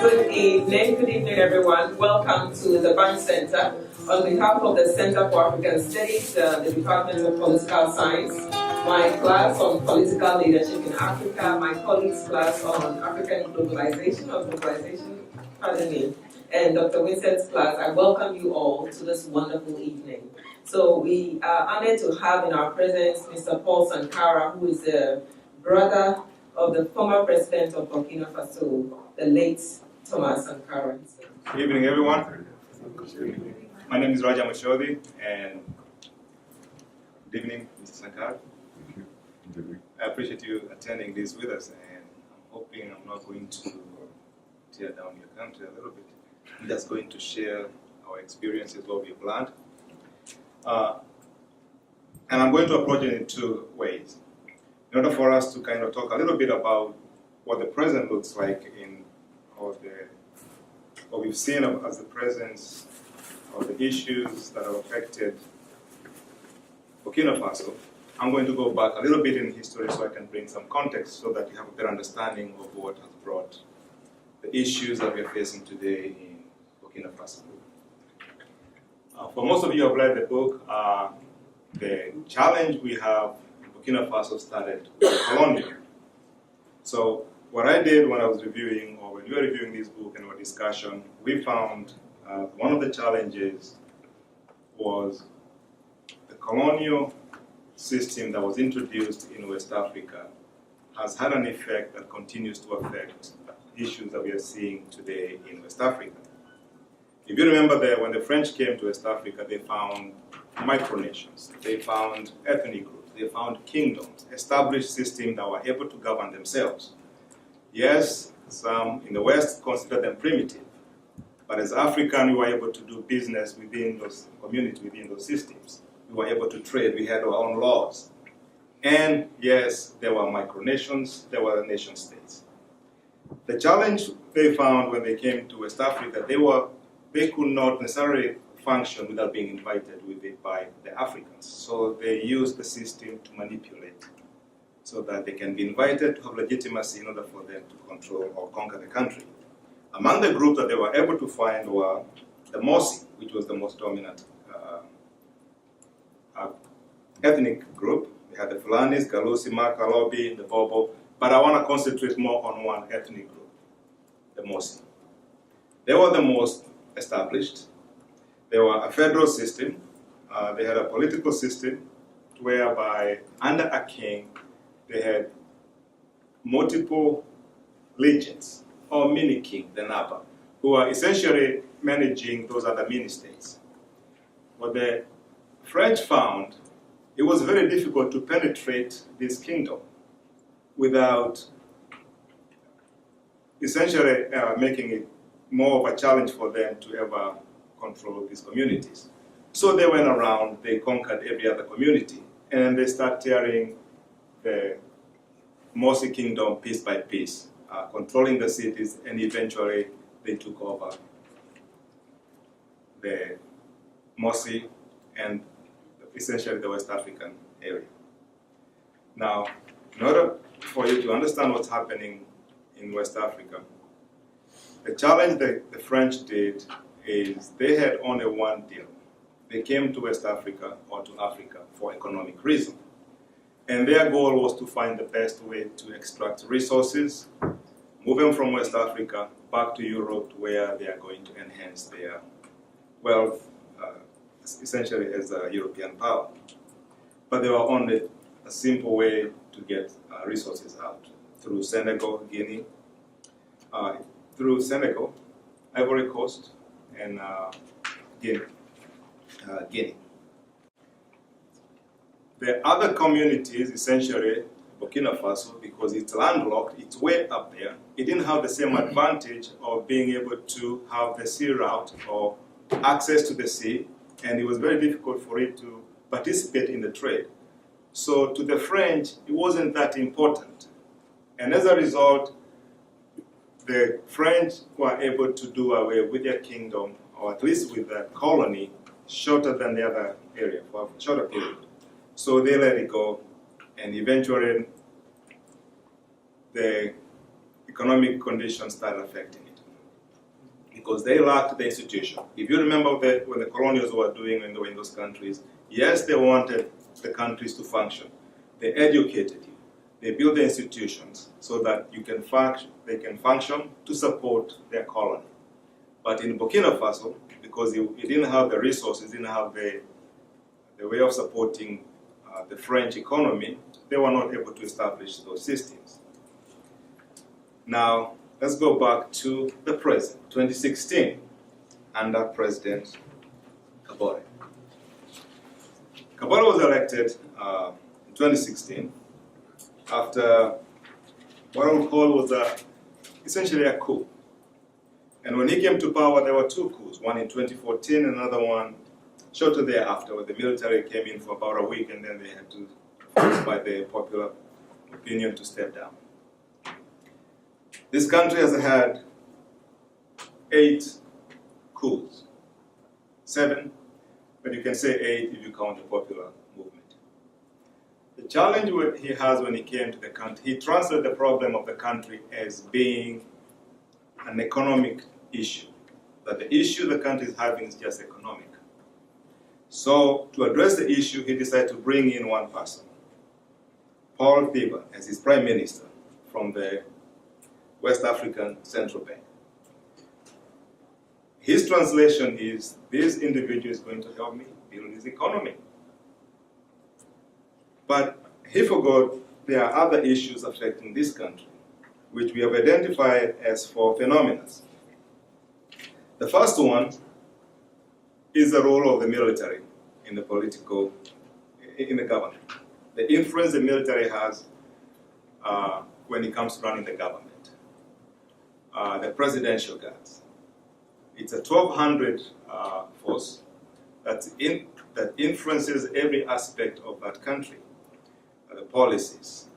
Good evening, everyone. Welcome to the Bank Center. On behalf of the Center for African Studies, the Department of Political Science, my class on political leadership in Africa, my colleagues' class on African globalization, and Dr. Winston's class, I welcome you all to this wonderful evening. So we are honored to have in our presence Mr. Paul Sankara, who is the brother of the former president of Burkina Faso, the late Thomas Sankara. Good evening, everyone. My name is Raja Mashodi, and good evening, Mr. Sankara. I appreciate you attending this with us, and I'm hoping I'm not going to tear down your country a little bit. I'm just going to share our experiences, what we've learned. And I'm going to approach it in two ways. In order for us to kind of talk a little bit about what the present looks like what we've seen as the presence of the issues that have affected Burkina Faso, I'm going to go back a little bit in history so I can bring some context so that you have a better understanding of what has brought the issues that we're facing today in Burkina Faso. For most of you who have read the book, the challenge we have in Burkina Faso started with the colonial. So what I did when I was reviewing, or when we were reviewing this book and our discussion, we found one of the challenges was the colonial system that was introduced in West Africa has had an effect that continues to affect issues that we are seeing today in West Africa. If you remember that when the French came to West Africa, they found micronations, they found ethnic groups, they found kingdoms, established systems that were able to govern themselves. Yes, some in the West consider them primitive, but as African, we were able to do business within those communities, within those systems. We were able to trade, we had our own laws. And yes, there were micronations, there were nation states. The challenge they found when they came to West Africa, they could not necessarily function without being invited with it by the Africans. So they used the system to manipulate so that they can be invited to have legitimacy in order for them to control or conquer the country. Among the groups that they were able to find were the Mosi, which was the most dominant ethnic group. We had the Fulanis, Galusi, Makalobi, the Bobo, but I want to concentrate more on one ethnic group, the Mosi. They were the most established. They were a federal system. They had a political system whereby under a king, they had multiple legions, or mini-king, the Naba, who are essentially managing those other mini-states. What the French found, it was very difficult to penetrate this kingdom without essentially making it more of a challenge for them to ever control these communities. So they went around, they conquered every other community, and they started tearing the Mosi kingdom piece by piece, controlling the cities, and eventually they took over the Mosi and essentially the West African area. Now, in order for you to understand what's happening in West Africa, the challenge that the French did is they had only one deal. They came to West Africa or to Africa for economic reasons. And their goal was to find the best way to extract resources, move them from West Africa back to Europe, where they are going to enhance their wealth, essentially as a European power. But there were only a simple way to get resources out, through Senegal, Guinea, Ivory Coast, and Guinea. The other communities, essentially, Burkina Faso, because it's landlocked, it's way up there, it didn't have the same advantage of being able to have the sea route or access to the sea, and it was very difficult for it to participate in the trade. So to the French, it wasn't that important. And as a result, the French were able to do away with their kingdom, or at least with the colony, shorter than the other area, for a shorter period. So they let it go, and eventually the economic conditions started affecting it. because they lacked the institution. If you remember when the colonials were doing when they were in those countries, yes, they wanted the countries to function. They educated you. They built the institutions so that they can function to support their colony. But in Burkina Faso, because it didn't have the resources, didn't have the way of supporting the French economy, they were not able to establish those systems. Now, let's go back to the present, 2016, under President Kabore. Kabore was elected in 2016 after what I would call was essentially a coup. And when he came to power, there were two coups, one in 2014, another one shortly thereafter, where the military came in for about a week and then they had to, by the popular opinion, to step down. This country has had 8 coups. 7, but you can say 8 if you count the popular movement. The challenge he has when he came to the country, he translated the problem of the country as being an economic issue. That the issue the country is having is just economic. So to address the issue, he decided to bring in one person, Paul Biya, as his prime minister from the West African Central Bank. His translation is, this individual is going to help me build his economy. But he forgot there are other issues affecting this country, which we have identified as 4 phenomena. The first one is the role of the military in the government. The influence the military has when it comes to running the government. The presidential guards. It's a 1,200 force that influences every aspect of that country. The policies,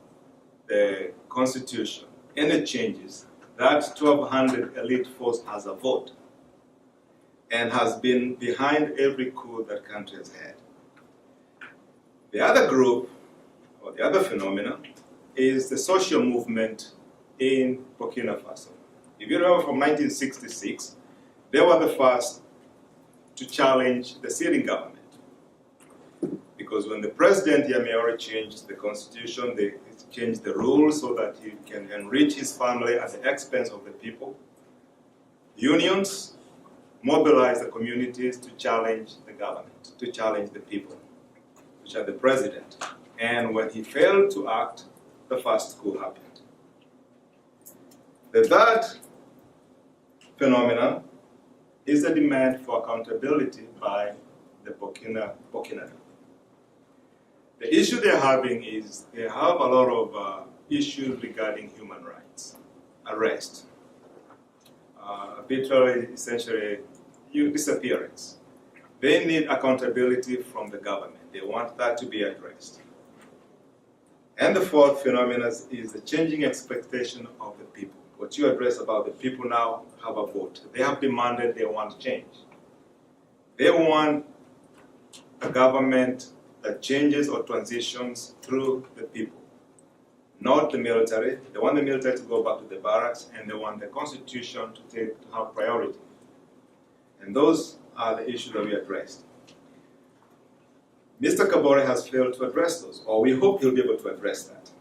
the constitution, any changes. That 1,200 elite force has a vote and has been behind every coup that country has had. The other group, or the other phenomenon, is the social movement in Burkina Faso. If you remember from 1966, they were the first to challenge the sitting government. Because when the president Yameori changed the constitution, they changed the rules so that he can enrich his family at the expense of the people. Unions mobilized the communities to challenge the government, to challenge the people, which are the president. And when he failed to act, the first coup happened. The third phenomenon is the demand for accountability by the Burkina. The issue they're having is they have a lot of issues regarding human rights, arrest, arbitrary, essentially, disappearance. They need accountability from the government. They want that to be addressed. And the fourth phenomenon is the changing expectation of the people. What you address about the people now have a vote. They have demanded, they want change. They want a government that changes or transitions through the people, not the military. They want the military to go back to the barracks, and they want the constitution to have priority. And those are the issues that we addressed. Mr. Kabore has failed to address those, or we hope he'll be able to address that.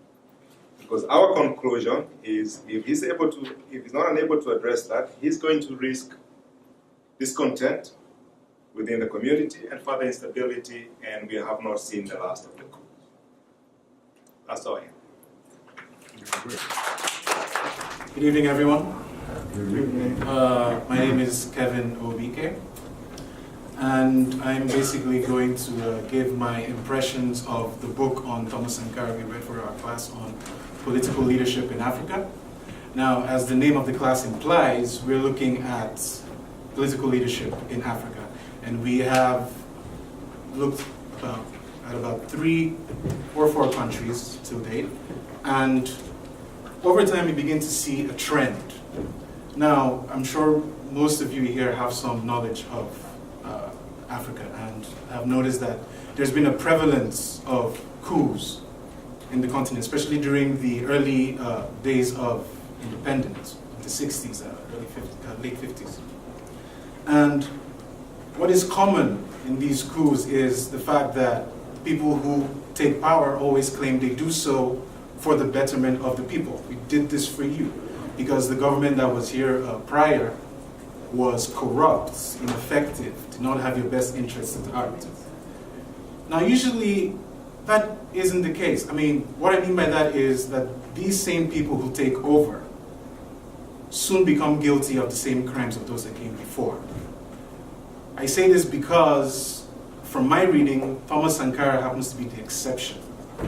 Because our conclusion is if he's not unable to address that, he's going to risk discontent within the community and further instability, and we have not seen the last of the coup. That's all I have. Good evening, everyone. My name is Kevin Obike, and I'm basically going to give my impressions of the book on Thomas Sankara we read for our class on political leadership in Africa. Now, as the name of the class implies, we're looking at political leadership in Africa. And we have looked at about 3 or 4 countries to date. And over time, we begin to see a trend. Now, I'm sure most of you here have some knowledge of Africa and have noticed that there's been a prevalence of coups in the continent, especially during the early days of independence, in the 60s, late 50s. And what is common in these coups is the fact that people who take power always claim they do so for the betterment of the people. We did this for you because the government that was here prior was corrupt, ineffective, did not have your best interests at heart. Now, usually that isn't the case. I mean, what I mean by that is that these same people who take over soon become guilty of the same crimes of those that came before. I say this because, from my reading, Thomas Sankara happens to be the exception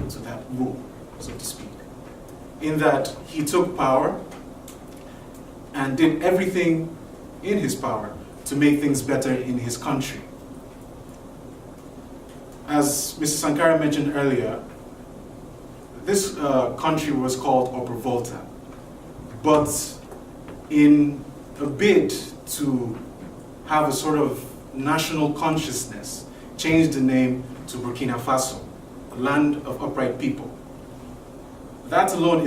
to that rule, so to speak, in that he took power and did everything in his power to make things better in his country. As Mr. Sankara mentioned earlier, this country was called Obervolta, but in a bid to have a sort of national consciousness, changed the name to Burkina Faso, a land of upright people. That alone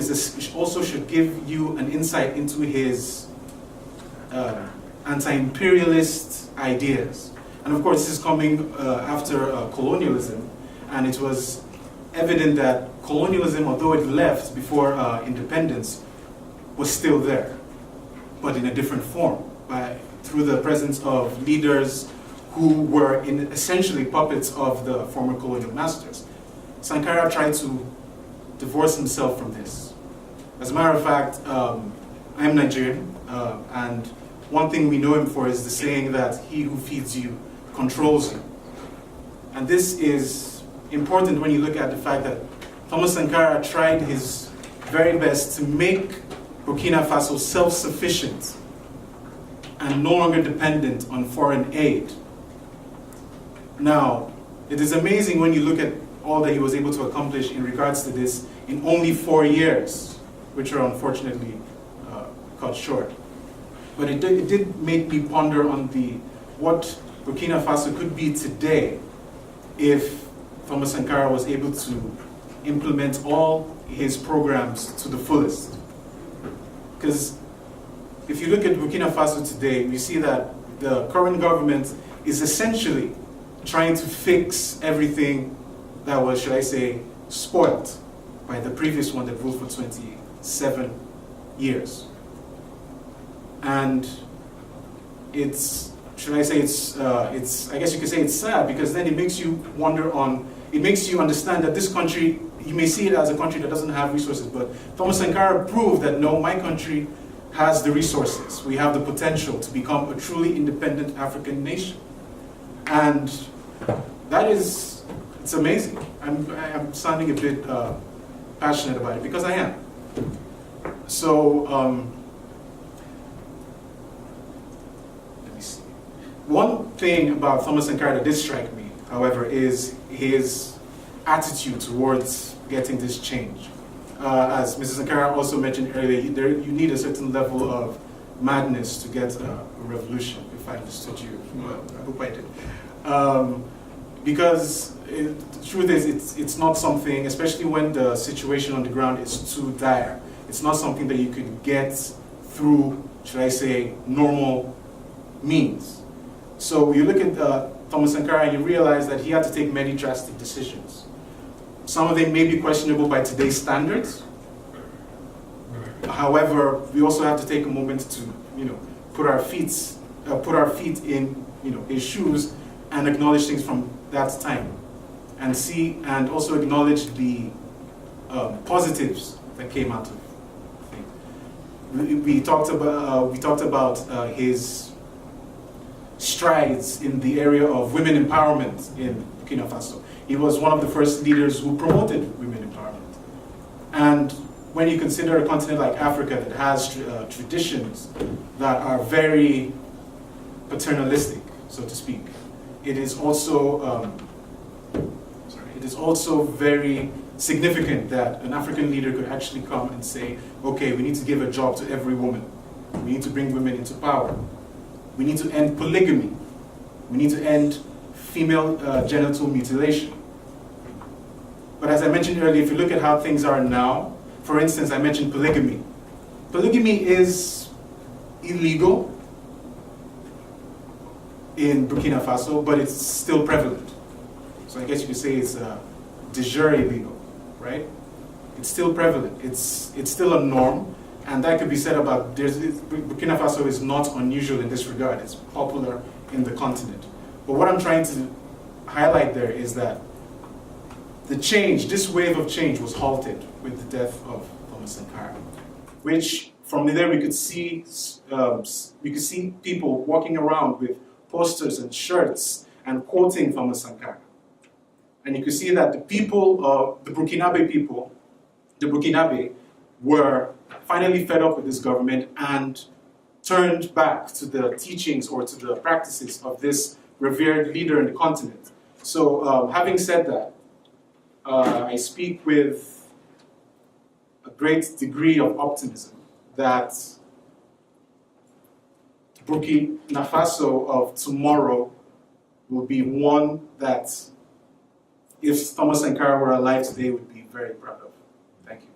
also should give you an insight into his anti-imperialist ideas. And of course, this is coming after colonialism, and it was evident that colonialism, although it left before independence, was still there, but in a different form, through the presence of leaders who were essentially puppets of the former colonial masters. Sankara tried to divorce himself from this. As a matter of fact, I'm Nigerian, and one thing we know him for is the saying that he who feeds you controls you. And this is important when you look at the fact that Thomas Sankara tried his very best to make Burkina Faso self-sufficient and no longer dependent on foreign aid. Now, it is amazing when you look at all that he was able to accomplish in regards to this in only 4 years, which are unfortunately cut short. But it did make me ponder on what Burkina Faso could be today if Thomas Sankara was able to implement all his programs to the fullest. Because if you look at Burkina Faso today, we see that the current government is essentially trying to fix everything that was, should I say, spoiled by the previous one that ruled for 27 years. And it's, should I say, I guess you could say it's sad, because then it makes you it makes you understand that this country, you may see it as a country that doesn't have resources, but Thomas Sankara proved that no, my country has the resources. We have the potential to become a truly independent African nation. And that is, it's amazing. I'm sounding a bit passionate about it, because I am. So, let me see. One thing about Thomas Sankara that did strike me, however, is his attitude towards getting this change. As Mrs. Sankara also mentioned earlier, you need a certain level of madness to get a revolution, if I understood you. Well, I hope I did. Because the truth is, it's not something, especially when the situation on the ground is too dire, it's not something that you could get through, should I say, normal means. So you look at Thomas Sankara and you realize that he had to take many drastic decisions. Some of them may be questionable by today's standards. However, we also have to take a moment to, put our feet in, his shoes and acknowledge things from that time, and also acknowledge the positives that came out of it. We talked about his strides in the area of women empowerment in Burkina Faso. He was one of the first leaders who promoted women empowerment. And when you consider a continent like Africa that has traditions that are very paternalistic, so to speak, it is also very significant that an African leader could actually come and say, okay, we need to give a job to every woman. We need to bring women into power. We need to end polygamy. We need to end female genital mutilation. But as I mentioned earlier, if you look at how things are now, for instance, I mentioned polygamy. Polygamy is illegal, in Burkina Faso, but it's still prevalent. So I guess you could say it's de jure illegal, right? It's still prevalent. It's still a norm, and that could be said about Burkina Faso is not unusual in this regard. It's popular in the continent. But what I'm trying to highlight there is that the change, this wave of change, was halted with the death of Thomas Sankara, which from there we could see people walking around with posters and shirts and quoting Thomas Sankara. And you could see that the people, the Burkinabe were finally fed up with this government and turned back to the teachings or to the practices of this revered leader in the continent. So having said that, I speak with a great degree of optimism that Burkina Faso of tomorrow will be one that, if Thomas Sankara were alive today, would be very proud of. Thank you.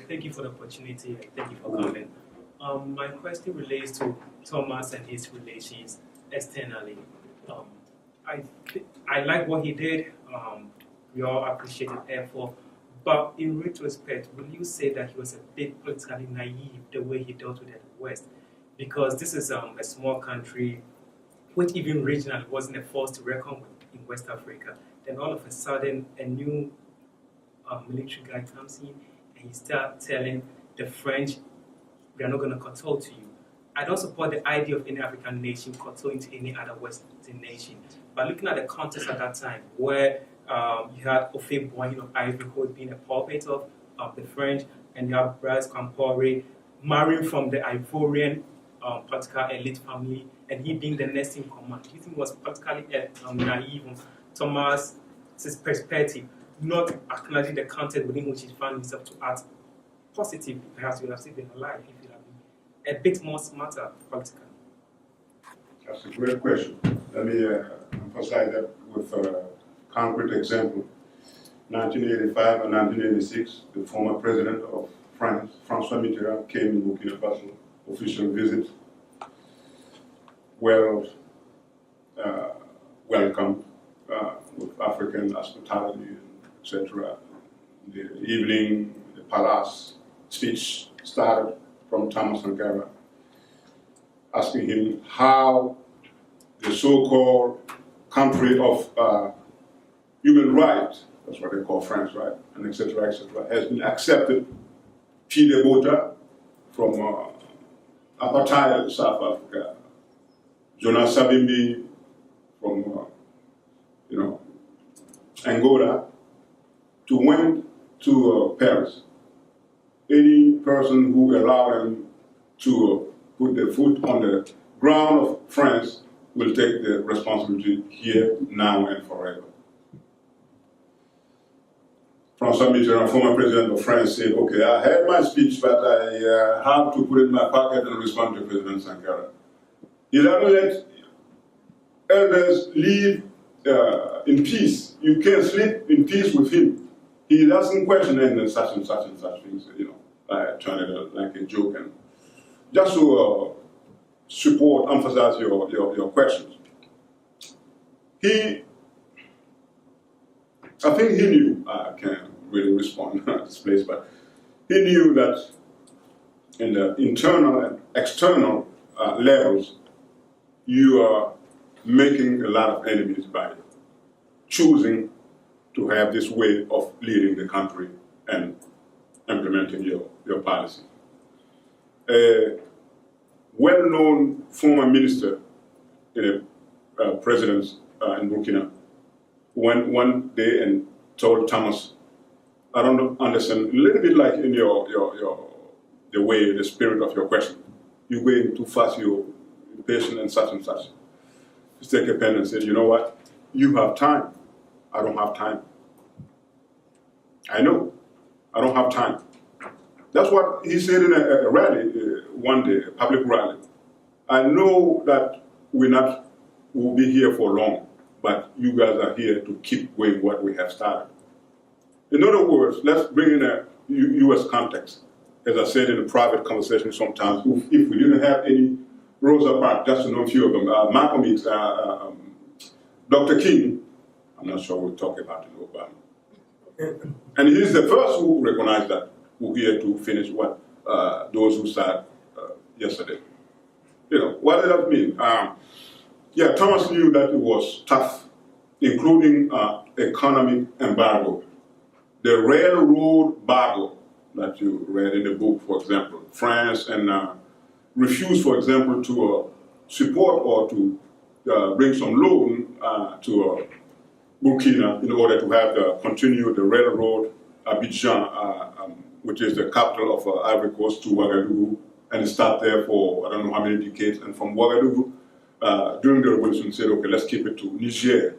Thank you for the opportunity and thank you for coming. My question relates to Thomas and his relations externally. I like what he did. We all appreciate his effort. But in retrospect, will you say that he was a bit politically naive the way he dealt with the West? Because this is a small country, which even regionally wasn't a force to reckon with in West Africa. Then all of a sudden, a new military guy comes in and he starts telling the French, we are not going to kowtow to you. I don't support the idea of any African nation kowtowing to any other Western nation. But looking at the context at that time, where you had Ofe Boigny of Ivory Coast being a puppet of the French, and you have Blaise Compaoré marrying from the Ivorian political elite family, and he being the next in command. Do you think it was politically naive on Thomas' perspective, not acknowledging the context within which he found himself to act positively? Perhaps he would have still been alive if he had been a bit more smarter politically. That's a great question. Let me emphasize that with a concrete example. 1985 and 1986, the former president of France, François Mitterrand, came in Burkina Faso, official visit, welcomed with African hospitality, etc. The evening, the palace speech started from Thomas Sankara, asking him how the so-called country of human rights, that's what they call France, right, and etc., has been accepted. Pile Bota from apartheid South Africa, Jonas Savimbi from Angola, went to Paris. Any person who allowed them to put their foot on the ground of France will take the responsibility here, now, and forever. François Mitterrand, former president of France, said, okay, I had my speech, but I have to put it in my pocket and respond to President Sankara. He doesn't let elders live in peace. You can sleep in peace with him. He doesn't question any such and such things, I turn it like a joke. And just to emphasize your questions. I think he knew, I can't really respond at this place, but he knew that in the internal and external levels, you are making a lot of enemies by choosing to have this way of leading the country and implementing your policy. A well-known former minister in a president's in Burkina went one day and told Thomas, I don't understand, a little bit like in the way, the spirit of your question. You're going too fast, you're impatient and such and such. He took a pen and said, you know what? You have time. I don't have time. I know. I don't have time. That's what he said in a rally one day, a public rally. I know that we'll be here for long, but you guys are here to keep going what we have started. In other words, let's bring in a U.S. context. As I said in a private conversation sometimes, if we didn't have any Rosa Parks, just to know a few of them, Malcolm X, Dr. King, I'm not sure we'll talk about it, Obama. And he's the first who recognized that, who here to finish what those who started yesterday. What does that mean? Yeah, Thomas knew that it was tough, including economic embargo. The railroad embargo that you read in the book, for example, France and refused, for example, to support or to bring some loan to Burkina in order to have continue the railroad Abidjan, which is the capital of Ivory Coast, to Ouagadougou, and start there for I don't know how many decades. And from Ouagadougou, during the revolution, said, okay, let's keep it to Niger.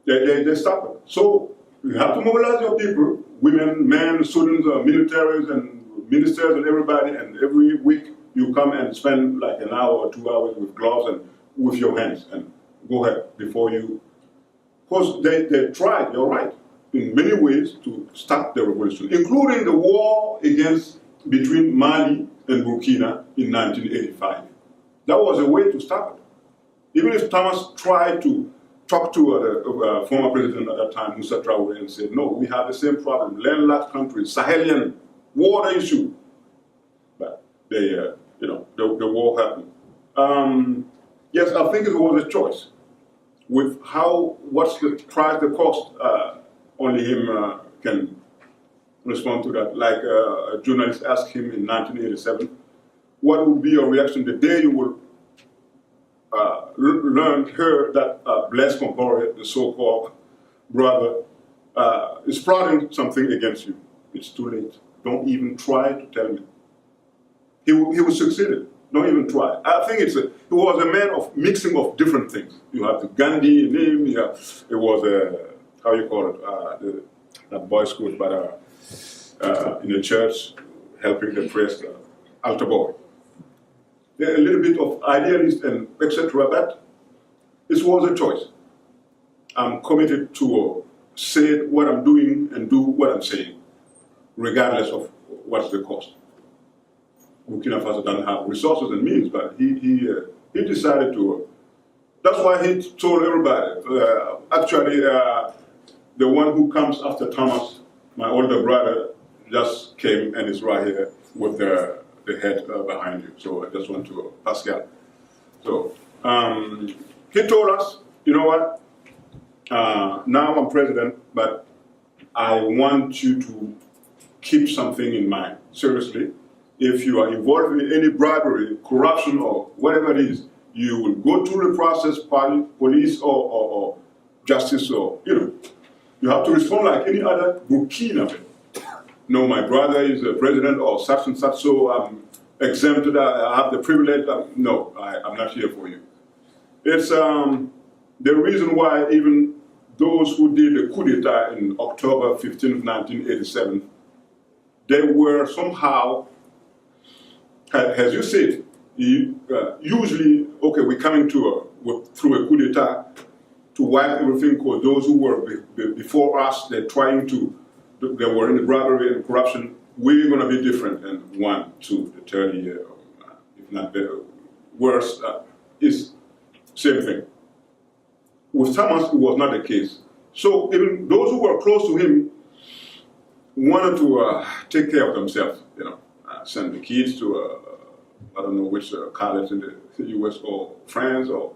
They stopped it. So you have to mobilize your people, women, men, students, militaries, and ministers, and everybody. And every week you come and spend like an hour or 2 hours with gloves and with your hands, and go ahead before you. Because they tried, you're right, in many ways to stop the revolution, including the war between Mali and Burkina in 1985. That was a way to stop it. Even if Thomas tried to talk to the former president at that time, Moussa Traoré, and said, no, we have the same problem, landlocked countries, Sahelian water issue. But the war happened. Yes, I think it was a choice. With what's the price, the cost, only him can respond to that. Like a journalist asked him in 1987, what would be your reaction the day you will hear that Blaise Compaoré, the so-called brother, is plotting something against you? It's too late. Don't even try to tell me. He was succeeded. Don't even try. I think he was a man of mixing of different things. You have the Gandhi in him. It was how you call it, not boy school, but in the church, helping the priest, altar boy. A little bit of idealist and etc. But it was a choice. I'm committed to say what I'm doing and do what I'm saying, regardless of what's the cost. Burkina Faso doesn't have resources and means, but he decided to. That's why he told everybody. Actually, the one who comes after Thomas, my older brother, just came and is right here with the head behind you. So I just went to Pascal. So he told us, you know what? Now I'm president, but I want you to keep something in mind. Seriously. If you are involved in any bribery, corruption, or whatever it is, you will go through the process, police or justice, or you have to respond like any other Burkinabe. No, my brother is a president or such and such, so I'm exempted. I have the privilege. No, I'm not here for you. It's the reason why even those who did the coup d'etat in October 15th, 1987, they were somehow. As you said, usually, okay, we're coming through a coup d'etat to wipe everything, because those who were before us, they were in the bribery and corruption. We're going to be different. And 1, 2, the 30 year, if not better, worse, is same thing. With Thomas, it was not the case. So even those who were close to him wanted to take care of themselves, send the kids to I don't know which college in the U.S. or France, or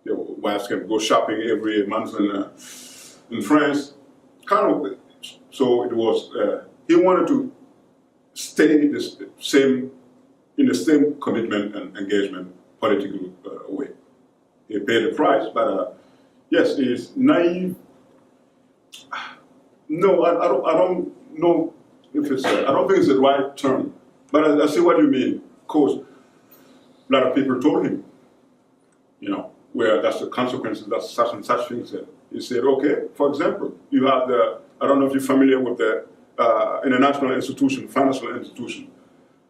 their wives can go shopping every month in France. So it was, he wanted to stay in the same commitment and engagement, political way. He paid the price, but yes, he is naive. No, I don't know if it's, I don't think it's the right term. But I see what you mean. Of course, a lot of people told him, where that's the consequences, that's such and such things. And he said, okay, for example, you have I don't know if you're familiar with the international institution, financial institution,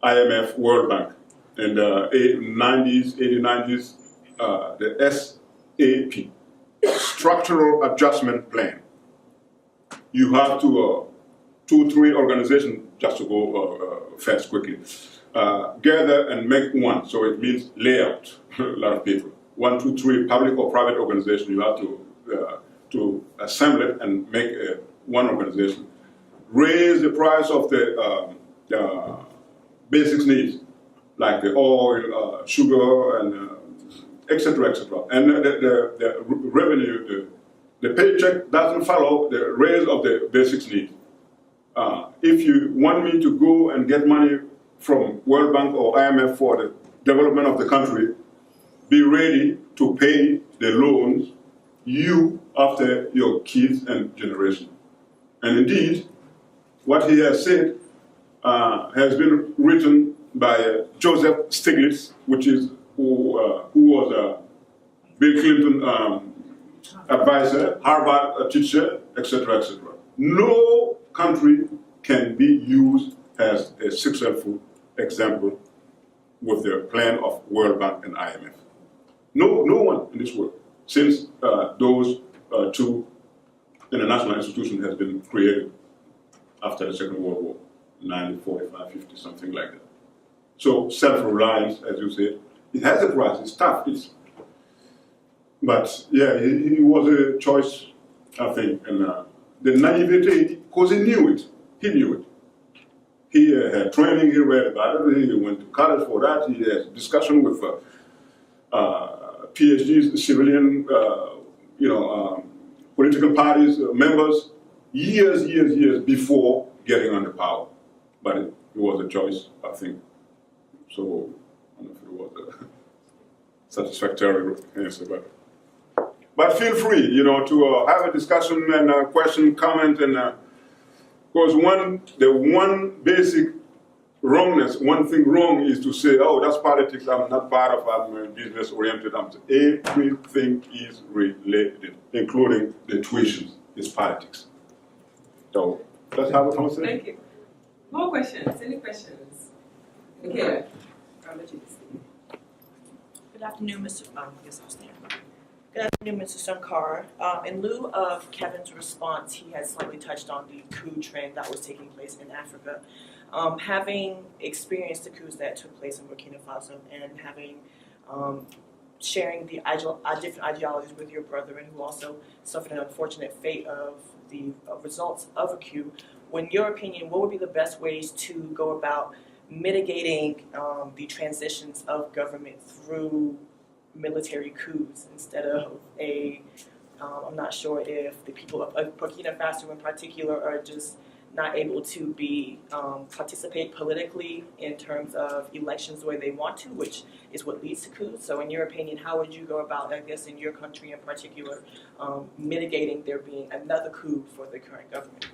IMF, World Bank, in the 80s, the SAP, Structural Adjustment Plan. You have to, 2 or 3 organizations, just to go fast quickly. gather and make one. So it means layout. A lot of people. 1, 2, 3, public or private organization. You have to assemble it and make one organization. Raise the price of the basic needs, like the oil, sugar, and etc., etc. And the revenue, the paycheck doesn't follow the raise of the basic needs. If you want me to go and get money from World Bank or IMF for the development of the country, be ready to pay the loans you after your kids and generation. And indeed, what he has said has been written by Joseph Stiglitz, who was Bill Clinton advisor, Harvard teacher, etc., etc. No country can be used as a successful example with the plan of World Bank and IMF. No one in this world, since those two international institutions has been created after the Second World War, 1945, 50, something like that. So self-reliance, as you said, it has a price. It's tough. But yeah, he was a choice, I think, and the naivety, because he knew it. He knew it. He had training. He read about it. He went to college for that. He had discussion with PhDs, civilian, political parties, members, years before getting on the power. But it was a choice, I think. So I don't know if it was a satisfactory answer, but feel free, to have a discussion and question, comment, and because the one basic wrongness, one thing wrong is to say, oh, that's politics, I'm not part of, I'm business oriented. Everything is related, including the tuitions, is politics. So that's how Thomas said. Thank you. More questions? Any questions? Okay. I'll let you speak. Good afternoon, Mr. Yes, I'll stand. Good afternoon, Mr. Sankara. In lieu of Kevin's response, he has slightly touched on the coup trend that was taking place in Africa. Having experienced the coups that took place in Burkina Faso and having sharing the different ideologies with your brethren who also suffered an unfortunate fate of the results of a coup, in your opinion, what would be the best ways to go about mitigating the transitions of government through military coups instead of I'm not sure if the people of Burkina Faso in particular are just not able to participate politically in terms of elections the way they want to, which is what leads to coups. So in your opinion, how would you go about, I guess in your country in particular, mitigating there being another coup for the current government?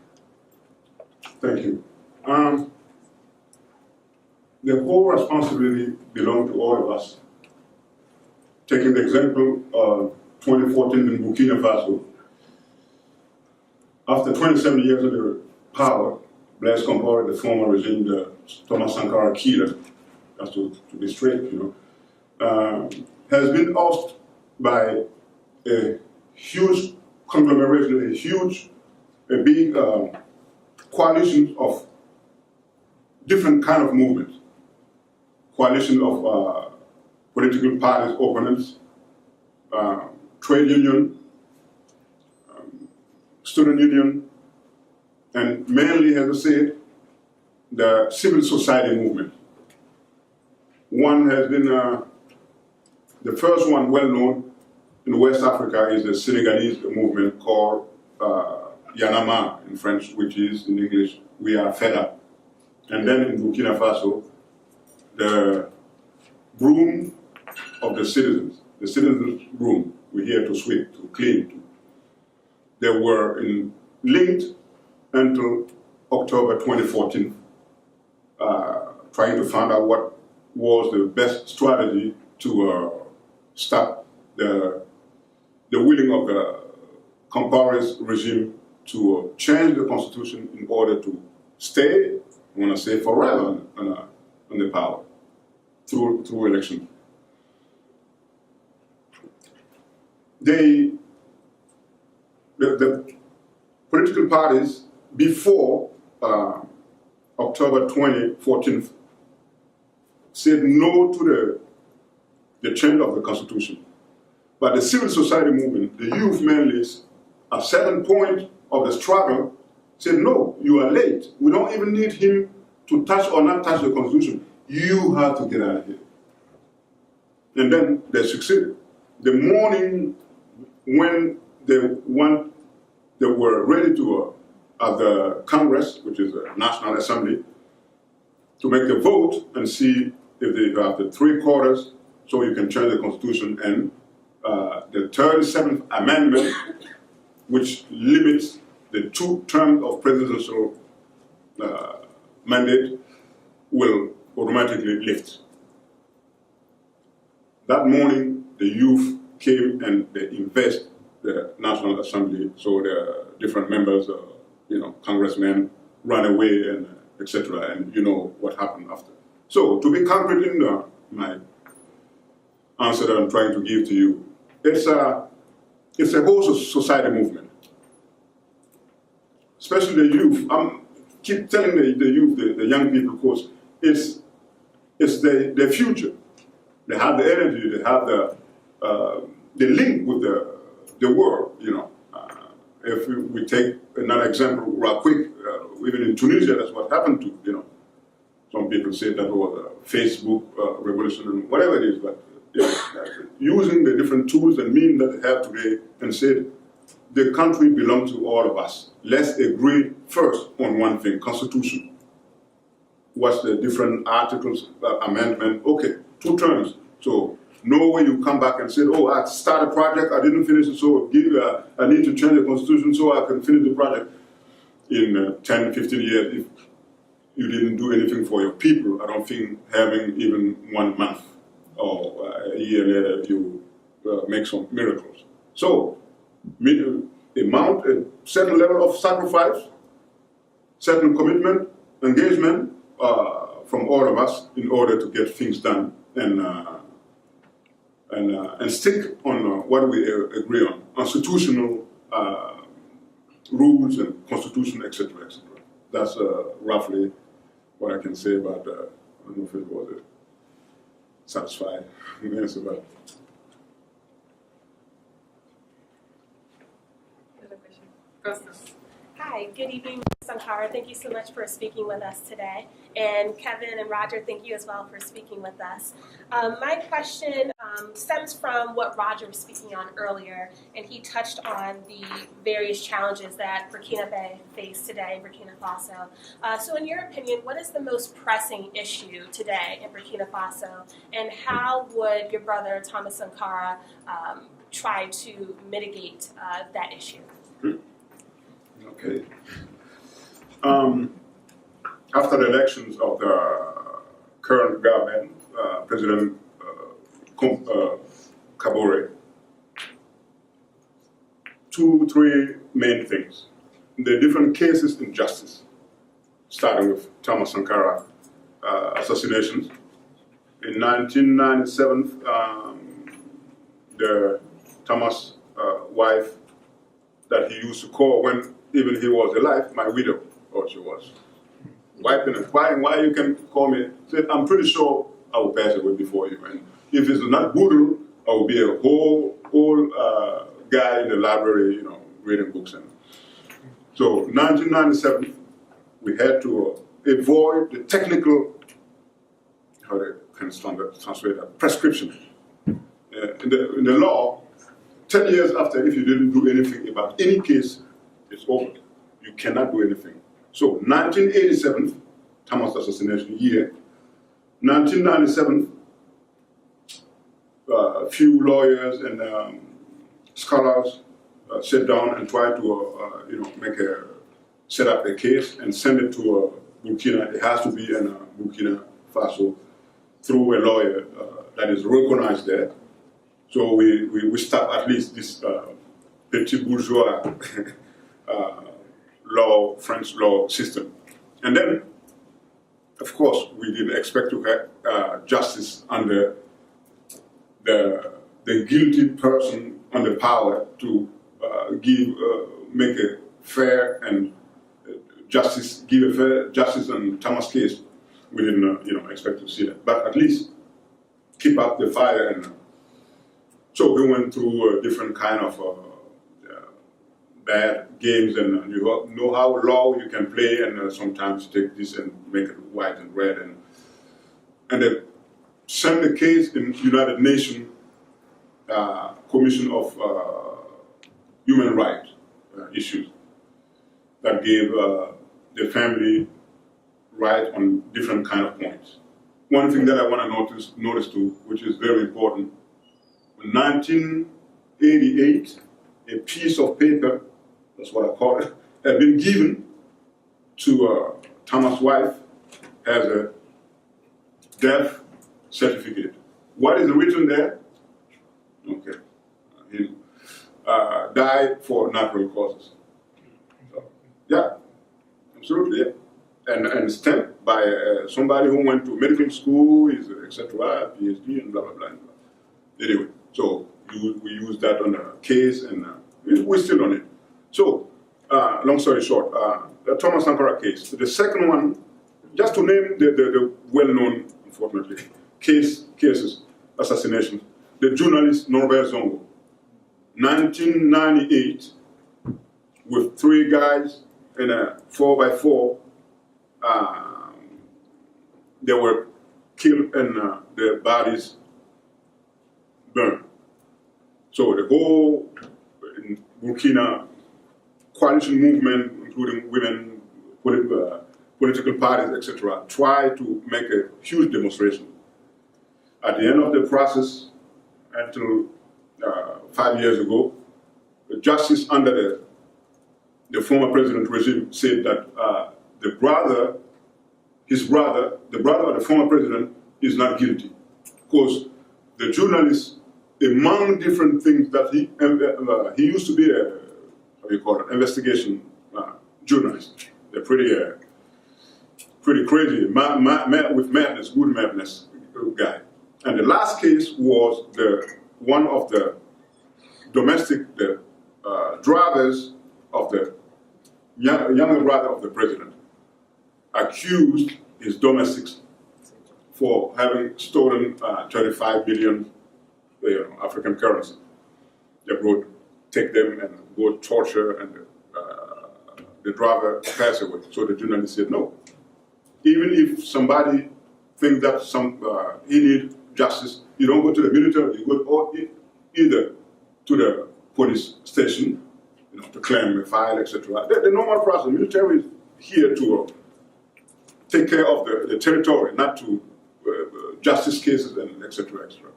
Thank you. The whole responsibility belongs to all of us. Taking the example of 2014 in Burkina Faso, after 27 years of the power, Blaise Compaoré, the former regime, the Thomas Sankara killer, just to be straight, has been ousted by a huge conglomeration, a big coalition of different kind of movements. Coalition of political parties, opponents, trade union, student union, and mainly, as I said, the civil society movement. One has been, the first one well known in West Africa is the Senegalese movement called Yanama in French, which is in English, we are fed up. And then in Burkina Faso, the broom of the citizens broom, we're here to sweep, to clean. They were linked until October 2014, trying to find out what was the best strategy to stop the willing of the Compaoré's regime to change the constitution in order to stay, I want to say forever, on the power through election. The political parties before October 2014 said no to the change of the Constitution. But the civil society movement, the youth mainly, at certain point of the struggle, said, no, you are late. We don't even need him to touch or not touch the Constitution. You have to get out of here. And then they succeeded. The morning when they were ready to, at the Congress, which is the National Assembly, to make the vote and see if they have the 3/4 so you can change the Constitution, and the 37th Amendment, which limits the 2 terms of presidential mandate, will automatically lift. That morning, the youth came and they invest the National Assembly, so the different members, congressmen ran away and etc. And you know what happened after. So to be concrete in my answer that I'm trying to give to you, it's a whole society movement, especially the youth. I keep telling the youth, the young people, because it's their future. They have the energy, they have the link with the world, If we take another example real quick, even in Tunisia, that's what happened to, some people say that was a Facebook revolution and whatever it is, but using the different tools and means that they have today and said, the country belongs to all of us. Let's agree first on one thing, Constitution. What's the different articles, amendment? Okay, 2 terms. So no way you come back and say, oh, I started a project, I didn't finish it, so I need to change the Constitution so I can finish the project. In 10, 15 years, if you didn't do anything for your people, I don't think having even 1 month or a year later you make some miracles. So, mount a certain level of sacrifice, certain commitment, engagement from all of us in order to get things done and stick on what we agree on, constitutional rules and constitution, etc., etc. That's roughly what I can say about. I don't know if it was a satisfying answer, but. Another question. Hi, good evening, Ms. Sankara. Thank you so much for speaking with us today. And Kevin and Roger, thank you as well for speaking with us. My question stems from what Roger was speaking on earlier, and he touched on the various challenges that Burkina Faso face today in Burkina Faso. So in your opinion, what is the most pressing issue today in Burkina Faso, and how would your brother, Thomas Sankara, try to mitigate that issue? Okay. After the elections of the current government, President Kabore, 2, 3 main things. The different cases in justice, starting with Thomas Sankara assassinations. In 1997, the Thomas wife that he used to call when even he was alive, my widow, or she was, wiping and crying, why you can call me? Said, I'm pretty sure I will pass away before you. And if it's not brutal, I will be a whole old guy in the library, reading books. And so 1997, we had to avoid the technical, how they can translate that, prescription. In the law, 10 years after, if you didn't do anything about any case, it's over. You cannot do anything. So 1987, Thomas assassination year. 1997, a few lawyers and scholars sit down and try to set up a case and send it to Burkina. It has to be in Burkina Faso through a lawyer that is recognized there. So we stop at least this petit bourgeois French law system. And then, of course, we didn't expect to have justice under the guilty person under power to make a fair and give a fair justice on Thomas' case. we didn't expect to see that. But at least keep up the fire. And so he went through different kind of bad games, and you know how low you can play, and sometimes take this and make it white and red, and they sent the case in United Nations Commission of Human Rights issues that gave the family right on different kind of points. One thing that I want to notice too, which is very important, in 1988, a piece of paper, that's what I call it, had been given to Thomas' wife as a death certificate. What is written there? Okay. He died for natural causes. So, yeah, absolutely, yeah. And stamped by somebody who went to medical school, etc., PhD, and blah, blah, blah. Anyway, so we use that on a case, and we're still on it. So, long story short, the Thomas Sankara case. The second one, just to name the well-known, unfortunately, cases, assassinations. The journalist Norbert Zongo, 1998, with 3 guys in a 4x4, they were killed and their bodies burned. So the whole Burkina coalition movement, including women, political parties, etc., tried to make a huge demonstration. At the end of the process, until 5 years ago, the justice under the former president regime said that the brother of the former president is not guilty, because the journalist, among different things that he used to be a investigation journalist. They're pretty crazy, with madness, good madness guy. And the last case was one of the domestic drivers of the younger brother of the president, accused his domestics for having stolen 35 million African currency. They would take them and go torture, and the driver passed away. So the journalist said, no. Even if somebody thinks that he needs justice, you don't go to the military, you go either to the police station, to claim a file, etc. The normal process. The military is here to take care of the territory, not to justice cases and etc. etc.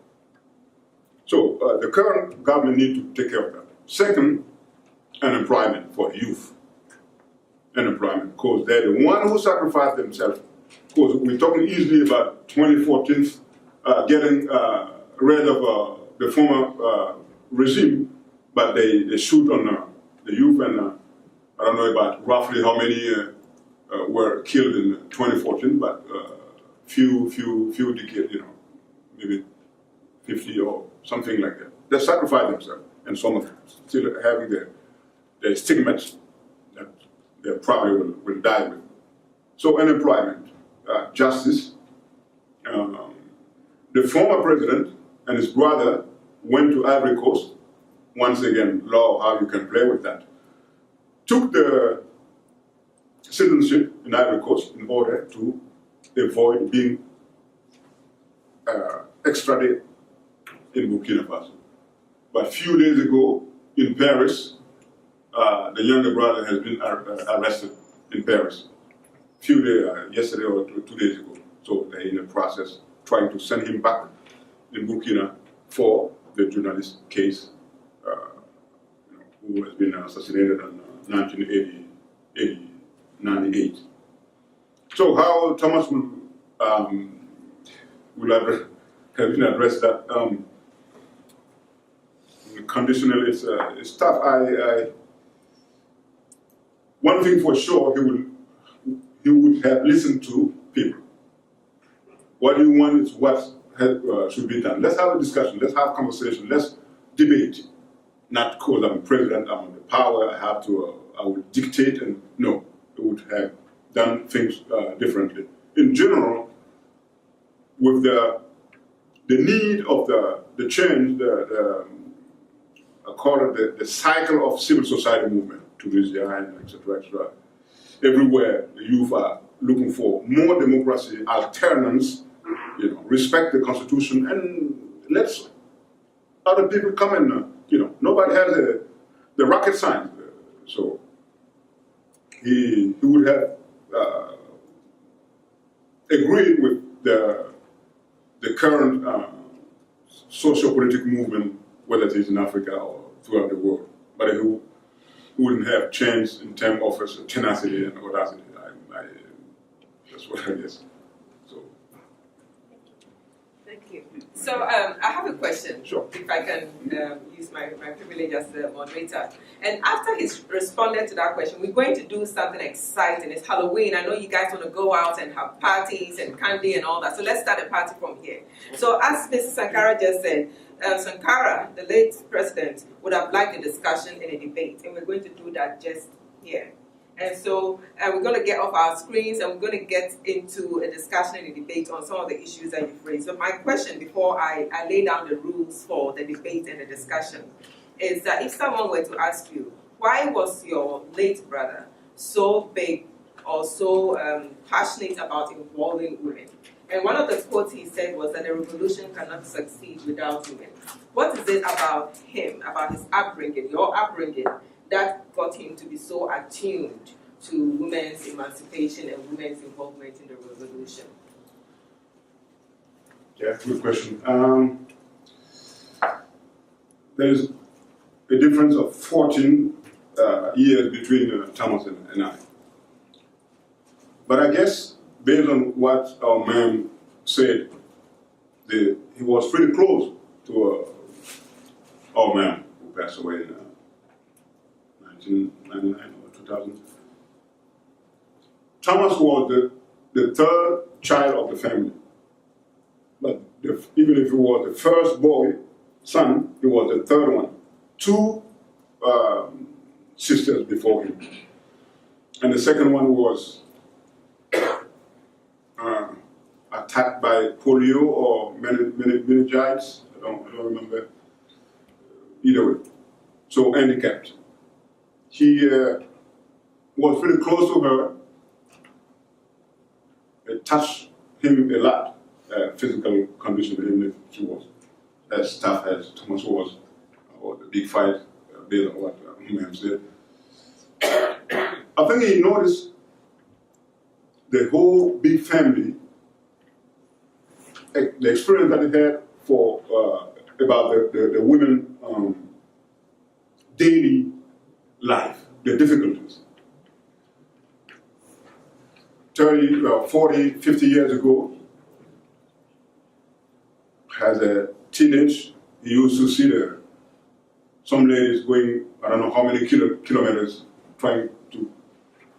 So the current government needs to take care of that. Second, unemployment for youth. Unemployment, because they're the one who sacrificed themselves. Because we're talking easily about 2014 getting rid of the former regime, but they shoot on the youth, and I don't know about roughly how many were killed in 2014, but few decades, maybe 50 or something like that. They sacrifice themselves, and some of them still having their stigmas that they probably will die with. So unemployment, justice. The former president and his brother went to Ivory Coast. Once again, law, how you can play with that. Took the citizenship in Ivory Coast in order to avoid being extradited in Burkina Faso. But a few days ago in Paris, the younger brother has been arrested in Paris. Few days, yesterday or 2 days ago. So they're in the process trying to send him back in Burkina for the journalist case, who has been assassinated in 1998. So how Thomas will address that? Conditional is tough. One thing for sure, he would have listened to people. What you want is what should be done. Let's have a discussion. Let's have a conversation. Let's debate. Not because I'm president, I'm in the power, I will dictate, and no, it would have done things differently. in general, with the need of the change, I call it the cycle of civil society movement, Tunisia and etc., etc. Everywhere the youth are looking for more democracy, alternance, respect the constitution, and let's other people come in. Nobody has the rocket science, so he would have agreed with the current socio-political movement, whether it is in Africa or throughout the world, but he wouldn't have changed in terms of his tenacity and audacity. That's what I guess. So. Thank you. So I have a question. Sure. If I can use my privilege as the moderator. And after he's responded to that question, we're going to do something exciting. It's Halloween. I know you guys want to go out and have parties and candy and all that. So let's start a party from here. So as Mr. Sankara just said, Sankara, the late president, would have liked a discussion and a debate. And we're going to do that just here. And so we're going to get off our screens and we're going to get into a discussion and a debate on some of the issues that you've raised. So my question before I lay down the rules for the debate and the discussion is that if someone were to ask you, why was your late brother so big or so passionate about involving women? And one of the quotes he said was that the revolution cannot succeed without women. What is it about him, about his upbringing, your upbringing, that got him to be so attuned to women's emancipation and women's involvement in the revolution? Yeah, good question. There's a difference of 14 years between Thomas and I. But I guess, based on what our man said, he was pretty close to our man who passed away in 1999 or 2000. Thomas was the third child of the family. But even if he was the first son, he was the third one. Two sisters before him. And the second one was attacked by polio or meningitis. I don't remember. Either way. So handicapped. He was really close to her. It touched him a lot, physical condition, even if she was as tough as Thomas was, or the big fight, based on what Ma'am said. I think he noticed the whole big family, the experience that he had for about the women daily life, the difficulties. 30, 40, 50 years ago, as a teenage, he used to see some ladies going, I don't know how many kilometers, trying to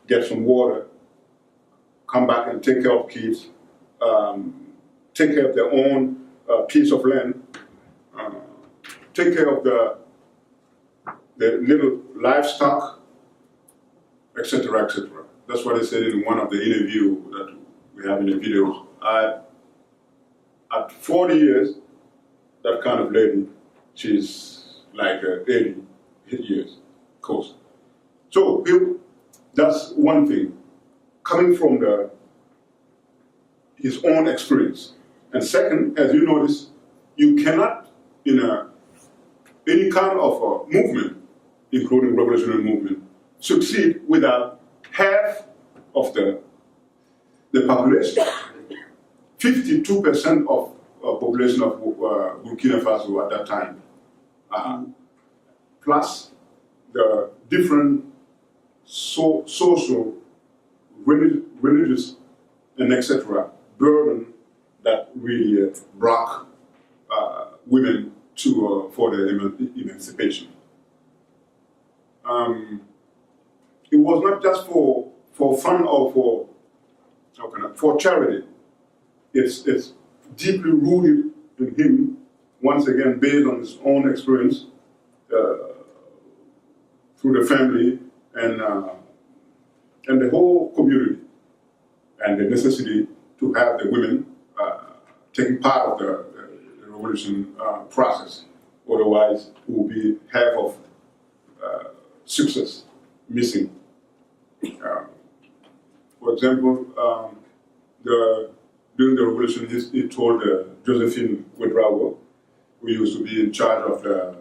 get some water, come back and take care of kids, take care of their own piece of land, take care of the little livestock, etc., etc. That's what I said in one of the interviews that we have in the videos. At 40 years, that kind of lady, she's like 80 years, of course. So that's one thing, coming from his own experience. And second, as you notice, you cannot, in any kind of a movement, including revolutionary movement, succeed without half of the population. 52% of population of Burkina Faso at that time, plus the different social, religious, and etc. burden that really brought women for their emancipation. It was not just for fun or for charity. It's deeply rooted in him, once again based on his own experience through the family and the whole community, and the necessity to have the women taking part of the revolution process. Otherwise, it will be half of success missing. For example, during the revolution, he told Josephine Ouedraogo, who used to be in charge of the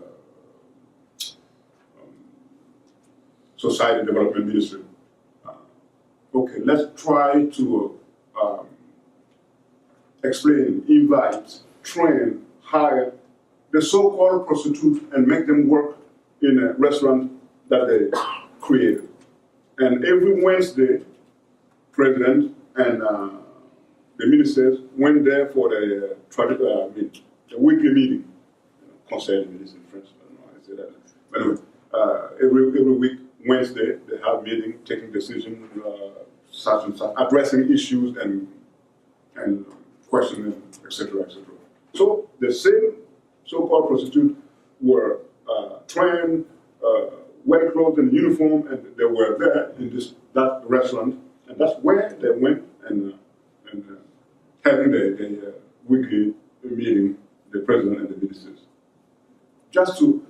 Society Development Ministry, okay, let's try to explain, invite, train, hire the so-called prostitutes and make them work in a restaurant that they created. And every Wednesday, President and the ministers went there for the weekly meeting. Conseil des ministres in French, I don't know how to say that. But anyway, every week, Wednesday, they have meeting, taking decisions, such and such, addressing issues and questioning, etc., etc. So the same so-called prostitutes were trained, well-clothed in uniform, and they were there in that restaurant, and that's where they went and having the weekly meeting, the president and the ministers. Just to,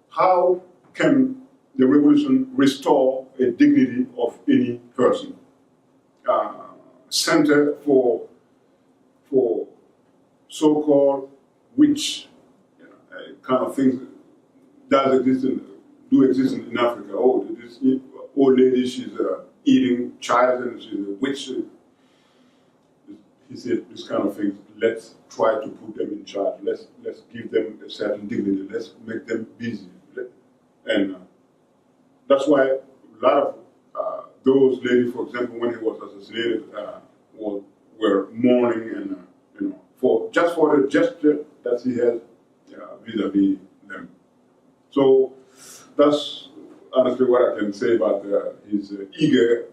how can the revolution restore a dignity of any person? Center for so-called witch kind of things do exist in Africa. Oh, this old lady, she's eating child and she's a witch. He said this kind of things. Let's try to put them in charge. Let's give them a certain dignity. Let's make them busy. And that's why a lot of those ladies, for example, when he was assassinated, were mourning and for the gesture that he had vis-a-vis them. So that's honestly what I can say about his eager